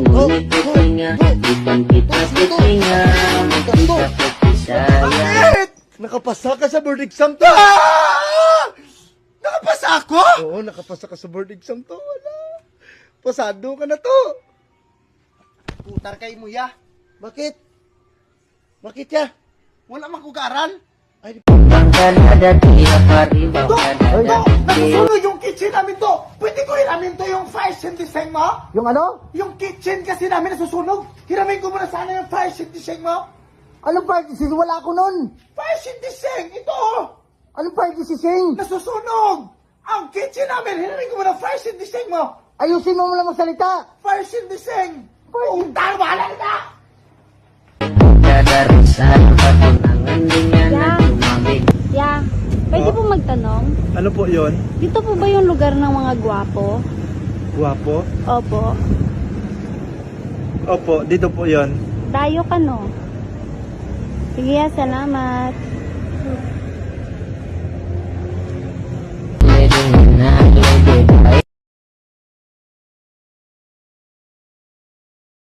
ngunit itinga, ikan kita titinga, kita Bisaya. Bakit? Nakapasa ka sa board exam to. Nakapasa ako? Oo, nakapasa ka sa board exam to. Wala. Pasado ka na to. Putar kay mo ya. Bakit? Bakit ya? Wala mang kugaran. Ay, Bangkalada tira karibaw to! kadada Nasusunod yung kitchen namin to! Pwede ko hiramin to yung fashion design mo? Yung ano? Yung kitchen kasi namin nasusunog. Hiramin ko muna sana yung fashion design mo. Anong party si wala ko nun? Fashion design! Ito! Anong party si Sing? Nasusunog! Ang kitchen namin, hiramin ko muna fashion design mo. Ayusin mo lang magsalita. Fashion design! Putar, bahala kita! Dadarusan patunangan dengan na tumawid. Yeah. Pwede po magtanong? Ano po yon? Dito po ba yung lugar ng mga gwapo? Guwapo? Opo. Opo, dito po yon. Dayo ka no? Sige, salamat.